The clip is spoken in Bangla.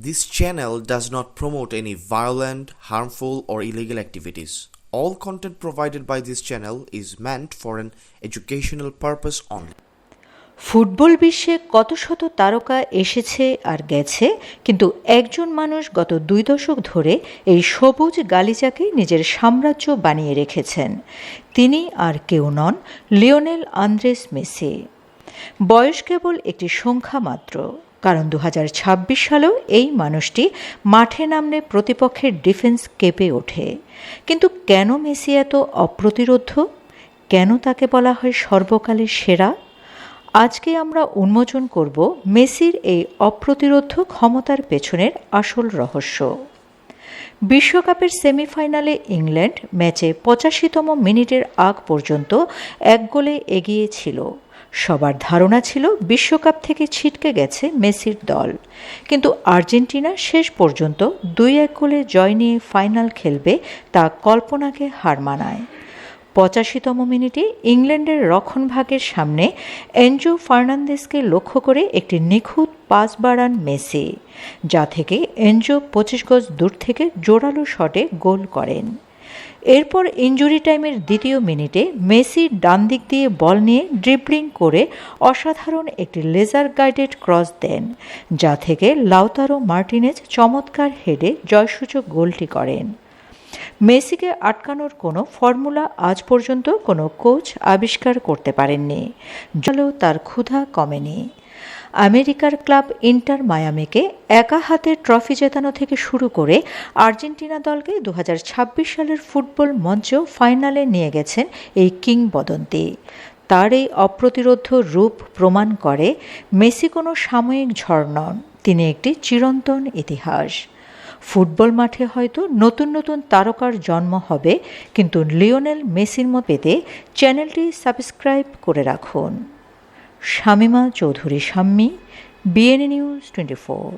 This channel does not promote any violent, harmful, or illegal activities. All content provided by this channel is meant for an educational purpose only. Football বিশ্বে কত শত তারকা এসেছে আর গেছে, কিন্তু একজন মানুষ গত 2 দশক ধরে এই সবুজ গালিচাকে নিজের সাম্রাজ্য বানিয়ে রেখেছেন। তিনি আর কেউ নন, লিওনেল আন্দ্রেস মেসি। বয়স কেবল একটি সংখ্যা মাত্র, কারণ 2026 সালেও এই মানুষটি মাঠে নামলে প্রতিপক্ষের ডিফেন্স কেঁপে ওঠে। কিন্তু কেন মেসি এত অপ্রতিরোধ্য? কেন তাকে বলা হয় সর্বকালের সেরা? আজকে আমরা উন্মোচন করব মেসির এই অপ্রতিরোধ্য ক্ষমতার পেছনের আসল রহস্য। বিশ্বকাপের সেমিফাইনালে ইংল্যান্ড ম্যাচে 85তম মিনিটের আগ পর্যন্ত 1 গোলে এগিয়ে ছিল। সবার ধারণা ছিল বিশ্বকাপ থেকে ছিটকে গেছে মেসির দল, কিন্তু আর্জেন্টিনা শেষ পর্যন্ত 2-1 গোলে জয় নিয়ে ফাইনাল খেলবে তা কল্পনাকে হার মানায়। 85তম মিনিটে ইংল্যান্ডের রক্ষণভাগের সামনে এনজো ফার্নান্দেসকে লক্ষ্য করে একটি নিখুঁত পাস বাড়ান মেসি, যা থেকে এনজো 25 গজ দূর থেকে জোরালো শটে গোল করেন। এরপর ইনজুরি টাইমের 2য় মিনিটে মেসি ডান দিক দিয়ে বল নিয়ে ড্রিবলিং করে অসাধারণ একটি লেজার গাইডেড ক্রস দেন, যা থেকে লাউতারো মার্টিনেজ চমৎকার হেডে জয়সূচক গোলটি করেন। মেসিকে আটকানোর কোনো ফর্মুলা আজ পর্যন্ত কোনো কোচ আবিষ্কার করতে পারেননি, যদিও তার ক্ষুধা কমেনি। আমেরিকার ক্লাব ইন্টার মায়ামিকে একা হাতে ট্রফি জেতানো থেকে শুরু করে আর্জেন্টিনা দলকে 2026 সালের ফুটবল মঞ্চেও ফাইনালে নিয়ে গেছেন এই কিংবদন্তি। তার এই অপ্রতিরোধ্য রূপ প্রমাণ করে মেসি কোনো সাময়িক ঝড় নন, তিনি একটি চিরন্তন ইতিহাস। ফুটবল মাঠে হয়তো নতুন নতুন তারকার জন্ম হবে, কিন্তু লিওনেল মেসির মতো পেতে চ্যানেলটি সাবস্ক্রাইব করে রাখুন। Shamima Chowdhury Shammi, BNA news 24।